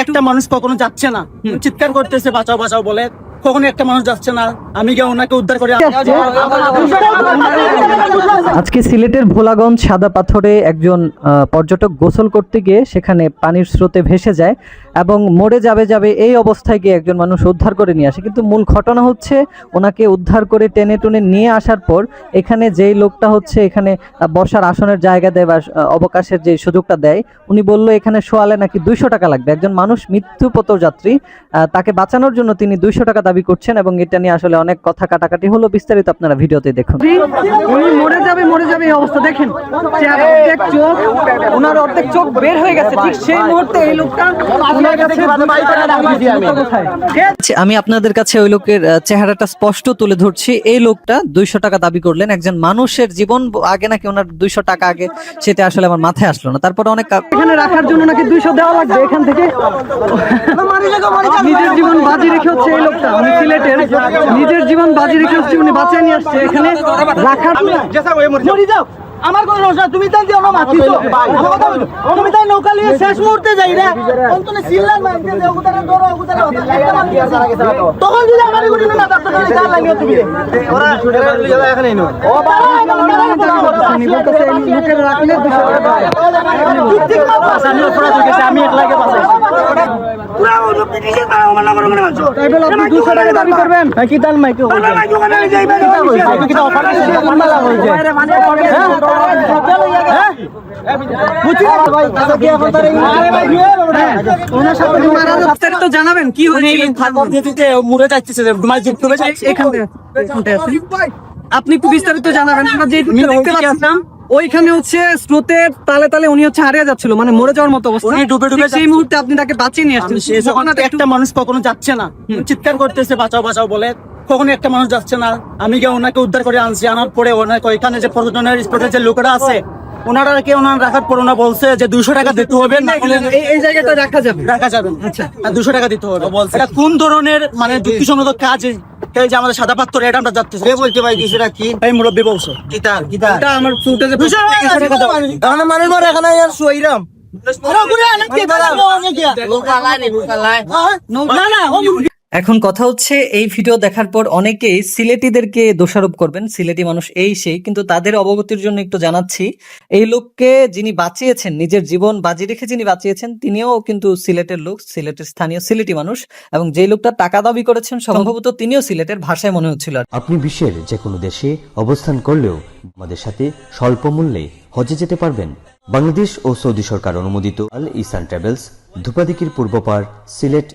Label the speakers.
Speaker 1: একটা মানুষ কখনো যাচ্ছে না, চিৎকার করতেছে বাঁচাও বাঁচাও বলে, কখনো একটা মানুষ যাচ্ছে না। আমি গিয়ে ওনাকে উদ্ধার করে
Speaker 2: আজকে সিলেটের ভোলাগঞ্জ সাদা পাথরে একজন পর্যটক গোসল করতে গিয়ে সেখানে পানির স্রোতে ভেসে যায় এবং মরে যাবে যাবে এই অবস্থায় গিয়ে একজন মানুষ উদ্ধার করে নিয়ে আসে। কিন্তু মূল ঘটনা হচ্ছে ওনাকে উদ্ধার করে টেনে টুনে নিয়ে আসার পর এখানে যেই লোকটা হচ্ছে এখানে বসার আসনের জায়গা দেয় বা অবকাশের যে সুযোগটা দেয়, উনি বলল এখানে শোয়ালে নাকি 200 টাকা লাগবে। একজন মানুষ মৃত্যুপথ যাত্রী, তাকে বাঁচানোর জন্য তিনি 200 টাকা দাবি করছেন এবং এটা নিয়ে আসলে অনেক কথা কাটাকাটি হলো। বিস্তারিত আপনারা ভিডিওতে দেখুন।
Speaker 3: উনি মরে যাবে এই অবস্থা দেখেন, অর্ধেক চোখ, ওনার অর্ধেক চোখ বের হয়ে গেছে। ঠিক সেই মুহূর্তে এই লোকটা ওনার কাছে
Speaker 2: আমি আপনাদের কাছে ওই লোকের চেহারাটা স্পষ্ট তুলে ধরছি। এই লোকটা 200 টাকা দাবি করলেন। একজন মানুষের জীবন আগে নাকি ওনার 200 টাকা আগে, সেটা আসলে আমার মাথায় আসলো না। তারপরে অনেক
Speaker 3: এখানে রাখার জন্য নাকি 200 দেওয়া লাগবে। এখান থেকে নিজের জীবন বাজি রেখে হচ্ছে এই লোকটা, উনি সিলেটের, নিজের জীবন বাজি রেখে হচ্ছে উনি বাঁচিয়ে নিয়ে আসছে এখানে রাখার।
Speaker 1: আমার কোনো রোজা তুমি তাই দিও না মাতিছো আমার কথা বলো, তুমি তাই নৌকা নিয়ে শেষ মুহূর্তে যাই রে অন্তনে সিল্লার মারতে দেও ওটারে ধরো ওটারে তখন যদি আমার গুলি না করতে তাহলে কার লাগিও তুমি ওরা লিয়া এখানে নো ও বাবা
Speaker 3: উনি বলতেছে এই লোকের রাখলে 200 টাকা
Speaker 1: ঠিক না পাসানি অপরাধ হয়ে গেছে, আমি এক লাগে বাঁচাই পুরো ওনো পিটিশন করা আমার নাম করে মানছো
Speaker 3: তাই বলে আপনি 200 টাকা দাবি করবেন?
Speaker 1: কি দাল মাইকে ওই ওখানে যাইবা কি অফার আছে মামলা হইছে
Speaker 3: তো জানাবেন কি আপনি একটু বিস্তারিত জানাবেন। আমরা যে দেখতে পাচ্ছিলাম ওইখানে হচ্ছে স্রোতের তালে তালে উনি হচ্ছে হারিয়ে যাচ্ছিল, মানে মরে যাওয়ার মতো অবস্থা। ঠিক সেই মুহূর্তে আপনি তাকে বাঁচিয়ে নিয়ে আসছেন।
Speaker 1: একটা মানুষ কখনো যাচ্ছে না, চিৎকার করতেছে বাঁচাও বাঁচাও বলে, কখনো একটা মানুষ যাচ্ছে না। আমি গিয়ে ওনাকে উদ্ধার করে আনছি। আনার পরে ওনাকে ওইখানে যে পর্যটনের স্পটে যে লোকেরা আছে ওনারা ওনার রাখার পর ওনা বলছে যে 200 টাকা দিতে হবে,
Speaker 3: এই জায়গাটা রাখা যাবে।
Speaker 1: আচ্ছা 200 টাকা দিতে হবে। এটা কোন ধরনের মানে যুক্তিসঙ্গত কাজ? এই যে আমাদের সাদা পাত্র এটা আমরা যাচ্ছি বলতে ভাই কিছুটা কি এই মুরব্বী বলছো এটা আমার চুলটা যে মানুষ মরে এখানে আর সইরাম
Speaker 2: এখন কথা হচ্ছে এই ভিডিও দেখার পর অনেকেই সিলেটিদেরকে দোষারোপ করবেন, সিলেটি মানুষ এই সেই, কিন্তু তাদের অবগতির জন্য একটু জানাচ্ছি, এই লোককে যিনি বাঁচিয়েছেন, নিজের জীবন বাজি রেখে যিনি বাঁচিয়েছেন, তিনিও কিন্তু সিলেটের লোক, সিলেটের স্থানীয় সিলেটি মানুষ, এবং যেই লোকটা টাকা দাবি করেছেন সম্ভবত তিনিও সিলেটের, ভাষায় মনে হচ্ছিল।
Speaker 4: আপনি বিশ্বের যে কোনো দেশে অবস্থান করলেও আমাদের সাথে স্বল্প মূল্যে হজে যেতে পারবেন। বাংলাদেশ ও সৌদি সরকার অনুমোদিত আল ইসান ট্রাভেলস, ধূপাদিকির পূর্বপাড়, সিলেট।